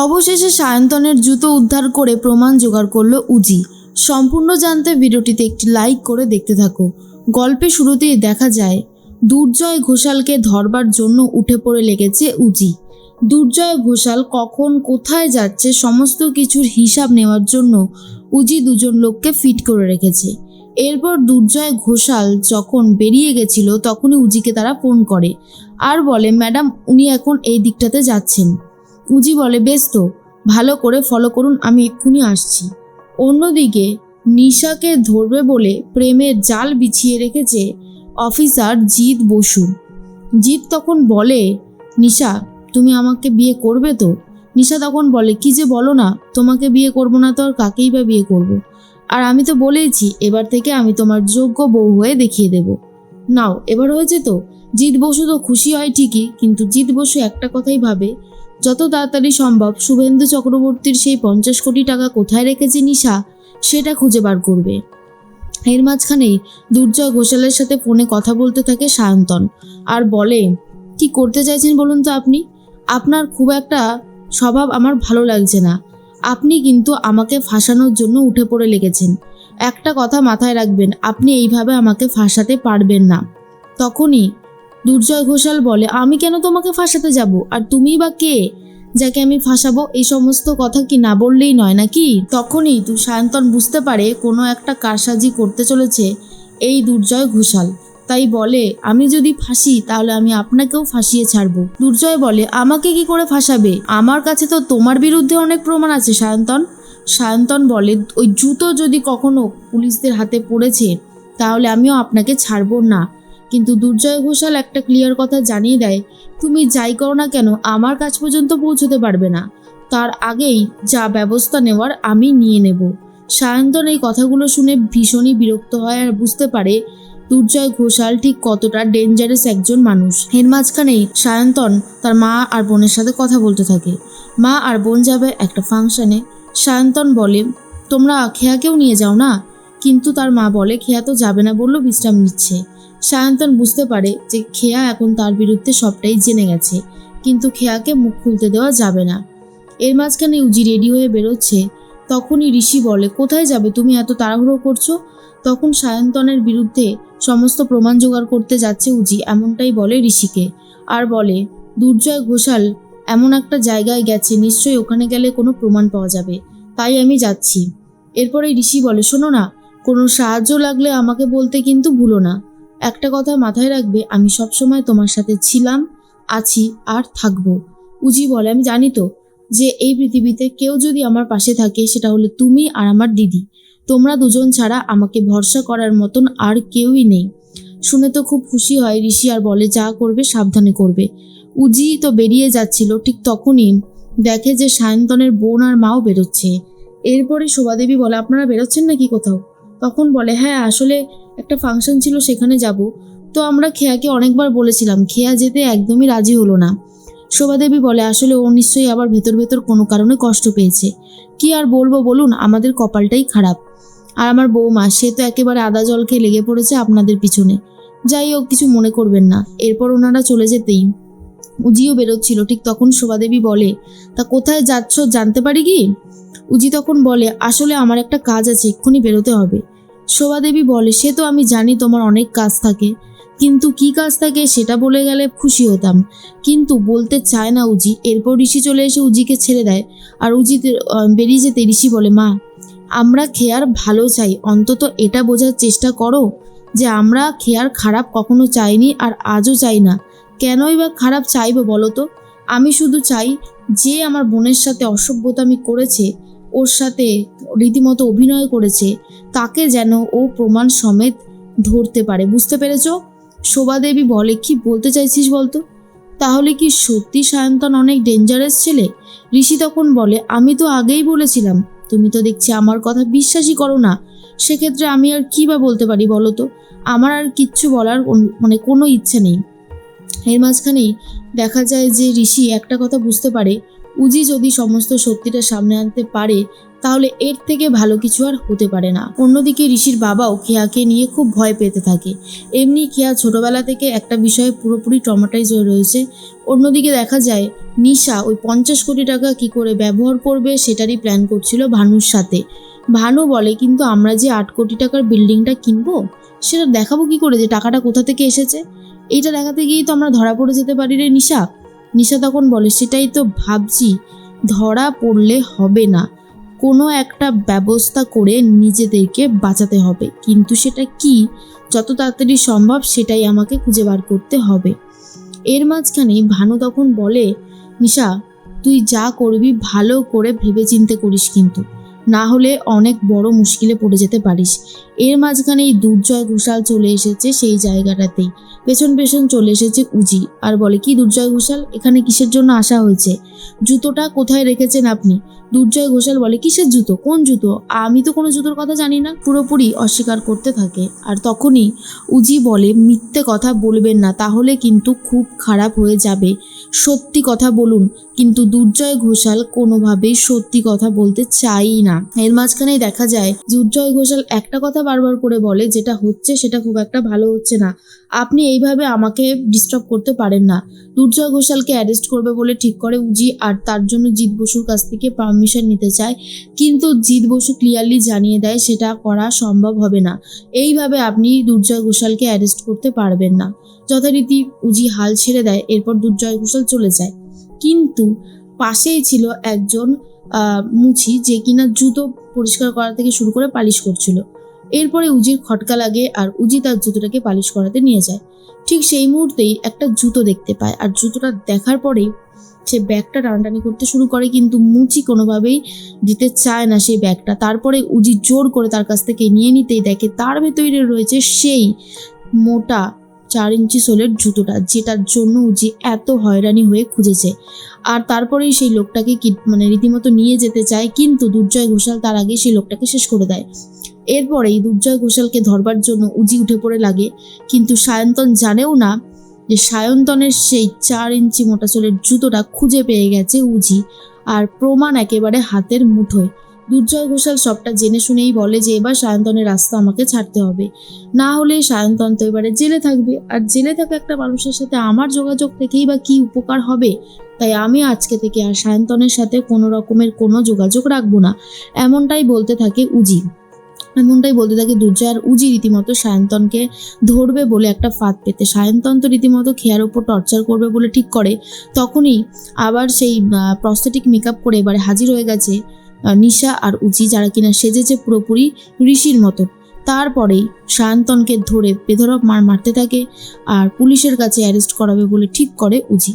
অবশেষে সায়ন্তনের জুতো উদ্ধার করে প্রমাণ জোগাড় করলো উজি। সম্পূর্ণ জানতে ভিডিওটিতে একটি লাইক করে দেখতে থাকো। গল্পে শুরুতেই দেখা যায় দুর্জয় ঘোষালকে ধরবার জন্য উঠে পড়ে লেগেছে উজি। দুর্জয় ঘোষাল কখন কোথায় যাচ্ছে সমস্ত কিছুর হিসাব নেওয়ার জন্য উজি দুজন লোককে ফিট করে রেখেছে। এরপর দুর্জয় ঘোষাল যখন বেরিয়ে গেছিল তখনই উজিকে তারা ফোন করে আর বলে, ম্যাডাম উনি এখন এই দিকটাতে যাচ্ছেন। উজি বলে, বেশ তো, ভালো করে ফলো করুন, আমি এক্ষুনি আসছি। অন্যদিকে নিশাকে ধরবে বলে প্রেমের জাল বিছিয়ে রেখেছে অফিসার জিৎ বসু। জিৎ তখন বলে, নিশা তুমি আমাকে বিয়ে করবে তো? নিশা তখন বলে, কি যে বলো না, তোমাকে বিয়ে করবো না তো আর কাকেই বা বিয়ে করব। আর আমি তো বলেইছি এবার থেকে আমি তোমার যোগ্য বউ হয়ে দেখিয়ে দেব। নাও এবার হয়েছে তো। জিৎ বসু তো খুশি হয় ঠিকই, কিন্তু জিৎ বসু একটা কথাই ভাবে, যত তাড়াতাড়ি সম্ভব শুভেন্দু চক্রবর্তীর সেই 50 কোটি টাকা কোথায় রেখেছে নিশা সেটা খুঁজে বার করবে। এর মাঝখানেই দুর্জয় ঘোষালের সাথে ফোনে কথা বলতে থাকে সায়ন্তন আর বলে, কি করতে চাইছেন বলুন তো আপনি? আপনার খুব একটা স্বভাব আমার ভালো লাগছে না। আপনি কিন্তু আমাকে ফাঁসানোর জন্য উঠে পড়ে লেগেছেন। একটা কথা মাথায় রাখবেন, আপনি এইভাবে আমাকে ফাঁসাতে পারবেন না। তখনই দুর্জয় ঘোষাল বলে, আমি কেন তোমাকে ফাঁসাতে যাব? আর তুমিই বা কে যাকে আমি ফাঁসাবো? এই সমস্ত কথা কি না বললেই নয় নাকি? তখনই সায়ন্তন বুঝতে পারে কোনো একটা কারসাজি করতে চলেছে এই দুর্জয় ঘোষাল। তাই বলে, আমি যদি ফাঁসি তাহলে আমি আপনাকেও ফাঁসিয়ে ছাড়বো। দুর্জয় বলে, আমাকে কি করে ফাঁসাবে? আমার কাছে তো তোমার বিরুদ্ধে অনেক প্রমাণ আছে সায়ন্তন। সায়ন্তন বলে, ওই জুতো যদি কখনো পুলিশদের হাতে পড়েছে তাহলে আমিও আপনাকে ছাড়বো না। কিন্তু দুর্জয় ঘোষাল একটা ক্লিয়ার কথা জানিয়ে দেয়, তুমি যাই করো না কেন আমার কাছ পর্যন্ত পৌঁছতে পারবে না। তার আগেই যা ব্যবস্থা নেওয়ার আমি নিয়ে নেব। সায়ন্তন এই কথাগুলো শুনে ভীষণই বিরক্ত হয় আর বুঝতে পারে দুর্জয় ঘোষাল ঠিক কতটা ডেঞ্জারাস একজন মানুষ। এর মাঝখানেই সায়ন্তন তার মা আর বোনের সাথে কথা বলতে থাকে। মা আর বোন যাবে একটা ফাংশনে। সায়ন্তন বলে, তোমরা খেয়াকেও নিয়ে যাও না। কিন্তু তার মা বলে, খেয়া তো যাবে না, বললো বিশ্রাম নিচ্ছে। সায়ন্তন বুঝতে পারে যে খেয়া এখন তার বিরুদ্ধে সবটাই জেনে গেছে, কিন্তু খেয়াকে মুখ খুলতে দেওয়া যাবে না। এর মাঝখানে উজি রেডি হয়ে বেরোচ্ছে। তখনই ঋষি বলে, কোথায় যাবে তুমি, এত তাড়াহুড়ো করছো? তখন সায়ন্তনের বিরুদ্ধে সমস্ত প্রমাণ জোগাড় করতে যাচ্ছে উজি, এমনটাই বলে ঋষিকে। আর বলে, দুর্জয় ঘোষাল এমন একটা জায়গায় গেছে, নিশ্চয়ই ওখানে গেলে কোনো প্রমাণ পাওয়া যাবে, তাই আমি যাচ্ছি। এরপরে ঋষি বলে, শোনো না, কোনো সাহায্য লাগলে আমাকে বলতে কিন্তু ভুলো না। একটা কথা মাথায় রাখবে, আমি সবসময় তোমার সাথে ছিলাম, আছি আর থাকবো। উজি বলে, আমি জানি তো যে এই পৃথিবীতে কেউ যদি আমার পাশে থাকে সেটা হলো তুমি আর আমার দিদি। তোমরা দুজন ছাড়া আমাকে ভরসা করার মতন আর কেউই নেই। শুনে তো খুব খুশি হয় ঋষি আর বলে, যা করবে সাবধানে করবে। উজি তো বেরিয়ে যাচ্ছিল, ঠিক তখনই দেখে যে সায়ন্তনের বোন আর মাও বেরোচ্ছে। এরপরে শোভাদেবী বলে, আপনারা বেরোচ্ছেন নাকি কোথাও? তখন বলে, হ্যাঁ আসলে একটা ফাংশন ছিল সেখানে যাব। তো আমরা খেয়াকে অনেকবার বলেছিলাম, খেয়া যেতে একদমই রাজি হলো না। শোভাদেবী বলে, আসলে ও নিশ্চয়ই আবার ভেতর ভেতর কোনো কারণে কষ্ট পেয়েছে। কি আর বলবো বলুন, আমাদের কপালটাই খারাপ। আর আমার বৌমা, সে তো একেবারে আদা জল খেয়ে লেগে পড়েছে আপনাদের পিছনে। যাই হোক, কিছু মনে করবেন না। এরপর ওনারা চলে যেতেই উজিও বেরোচ্ছিল। ঠিক তখন শোভাদেবী বলে, তা কোথায় যাচ্ছ জানতে পারি কি? উজি তখন বলে, আসলে আমার একটা কাজ আছে, এক্ষুনি বেরোতে হবে। শোভাদেবী বলে, সে তো আমি জানি তোমার অনেক কাজ থাকে, কিন্তু কি কাজ থাকে সেটা বলে গেলে খুশি হতাম, কিন্তু বলতে চায় না উজি। এরপর ঋষি চলে এসে উজিকে ছেড়ে দেয় আর উজি বেরিয়ে যেতে ঋষি বলে, মা আমরা খেয়ার ভালো চাই, অন্তত এটা বোঝার চেষ্টা করো যে আমরা খেয়ার খারাপ কখনো চাইনি আর আজও চাই না। কেনই বা খারাপ চাইবো বলো তো? আমি শুধু চাই যে আমার বোনের সাথে অসভ্যতামি করেছে, ওর সাথে রীতিমতো অভিনয় করেছে, তাকে যেন ও প্রমাণ সমেত ধরতে পারে। বুঝতে পেরেছ? শোভাদেবী বলে, কি বলতে চাইছিস বলতো? তাহলে কি সত্যি সায়ন্তন অনেক ডেঞ্জারাস ছেলে? ঋষি তখন বলে, আমি তো আগেই বলেছিলাম, তুমি তো দেখছি আমার কথা বিশ্বাসই করো না। সেক্ষেত্রে আমি আর কি বা বলতে পারি বলো তো? আমার আর কিচ্ছু বলার কোনো ইচ্ছে নেই। এর মাঝখানেই দেখা যায় যে ঋষি একটা কথা বুঝতে পারে, উজি যদি সমস্ত সত্যিটা সামনে আনতে পারে তাহলে এর থেকে ভালো কিছু আর হতে পারে না। অন্যদিকে ঋষির বাবাও কেয়াকে নিয়ে খুব ভয় পেতে থাকে। এমনি কেয়া ছোটবেলা থেকে একটা বিষয়ে পুরোপুরি ট্রমাটাইজ হয়ে রয়েছে। অন্যদিকে দেখা যায় নিশা ওই 50 কোটি টাকা কি করে ব্যবহার করবে সেটারই প্ল্যান করছিল ভানুর সাথে। ভানু বলে, কিন্তু আমরা যে 8 কোটি টাকার বিল্ডিংটা কিনবো সেটা দেখাবো কি করে যে টাকাটা কোথা থেকে এসেছে? এইটা দেখাতে গিয়েই তো আমরা ধরা পড়ে যেতে পারি রে নিশা। নিশা তখন বলে, সেটাই তো ভাবছি, ধরা পড়লে হবে না, কোনো একটা ব্যবস্থা করে নিজেদেরকে বাঁচাতে হবে, কিন্তু সেটা কি, যত তাড়াতাড়ি সম্ভব সেটাই আমাকে খুঁজে বার করতে হবে। এর মাঝখানে ভানু তখন বলে, নিশা তুই যা করবি ভালো করে ভেবেচিন্তে করিস, কিন্তু না হলে অনেক বড় মুশকিলে পড়ে যেতে পারিস। এর মাঝখানেই দুর্জয় ঘোষাল চলে এসেছে সেই জায়গাটাতেই। পেছন পেছন চলে এসেছে উজি আর বলে, কি দুর্জয় ঘোষাল, এখানে কিসের জন্য আসা হয়েছে? জুতোটা কোথায় রেখেছেন আপনি? দুর্জয় ঘোষাল বলে, কিসের জুতো, কোন জুতো? আমি তো কোনো জুতোর কথা জানি না। পুরোপুরি অস্বীকার করতে থাকে। আর তখনই উজি বলে, মিথ্যে কথা বলবেন না, তাহলে কিন্তু খুব খারাপ হয়ে যাবে, সত্যি কথা বলুন। কিন্তু দুর্জয় ঘোষাল কোনোভাবেই সত্যি কথা বলতে চাই না। এর মাঝখানেই দেখা যায় দুর্জয় ঘোষাল একটা কথা বারবার করে বলে, যেটা হচ্ছে সেটা খুব একটা ভালো হচ্ছে না, আপনি এইভাবে আমাকে ডিস্টার্ব করতে পারেন না। দুর্জয় ঘোষালকে অ্যারেস্ট করবে বলে ঠিক করে উজি, আর তার জন্য জিৎ বসুর কাছ থেকে পারমিশন নিতে চায়, কিন্তু জিৎ বসু ক্লিয়ারলি জানিয়ে দেয় সেটা করা সম্ভব হবে না, এইভাবে আপনি দুর্জয় ঘোষালকে অ্যারেস্ট করতে পারবেন না। যথারীতি উজি হাল ছেড়ে দেয়। এরপর দুর্জয় ঘোষাল চলে যায়। কিন্তু পাশেই ছিল একজন মুচি, যে কিনা জুতো পরিষ্কার করা থেকে শুরু করে পালিশ করছিল। এরপরে উজির খটকা লাগে আর উজি তার জুতোটাকে পালিশ করাতে নিয়ে যায়। ঠিক সেই মুহূর্তেই একটা জুতো দেখতে পায়, আর জুতোটা দেখার পরেই সে ব্যাগটা টানাটানি করতে শুরু করে, কিন্তু মুচি কোনোভাবেই দিতে চায় না সেই ব্যাগটা। তারপরে উজি জোর করে তার কাছ থেকে নিয়ে নিতেই দেখে তার ভেতরে রয়েছে সেই মোটা 4 ইঞ্চি সোলের জুতোটা, যেটার জন্য উজি এত হয়রানি হয়ে খুঁজেছে। আর তারপরেই সেই লোকটাকে রীতিমতো নিয়ে যেতে চায়, কিন্তু দুর্জয় ঘোষাল তার আগে সেই লোকটাকে শেষ করে দেয়। এরপরেই দুর্জয় ঘোষালকে ধরবার জন্য উজি উঠে পড়ে লাগে, কিন্তু সায়ন্তন জানেও না যে সায়ন্তনের সেই 4 ইঞ্চি মোটা সোলের জুতোটা খুঁজে পেয়ে গেছে উজি, আর প্রমাণ একেবারে হাতের মুঠোয়। দুর্জয় ঘোষাল সবটা জেনে শুনেই বলে যে এবার সায়ন্তনের রাস্তা আমাকে ছাড়তে হবে, না হলে সায়ন্তন তো এবারে জেলে থাকবে, আর জেলে থাকা একটা মানুষের সাথে আমার যোগাযোগ থেকেই বা কি উপকার হবে, তাই আমি আজকে থেকে আর সায়ন্তনের সাথে কোনো রকমের কোনো যোগাযোগ রাখবো না। এমনটাই বলতে থাকে দুর্জয়। আর উজি রীতিমতো সায়ন্তনকে ধরবে বলে একটা ফাঁদ পেতে সায়ন্তন তো রীতিমতো খেয়ার ওপর টর্চার করবে বলে ঠিক করে। তখনই আবার সেই প্রস্থেটিক মেকআপ করে এবারে হাজির হয়ে গেছে নিশা আর উজি, যারা কিনা সেজেছে পুরোপুরি ঋষির মতো। তারপরেই সায়ন্তনকে ধরে বেধড়ক মারতে থাকে আর পুলিশের কাছে অ্যারেস্ট করাবে বলে ঠিক করে উজি।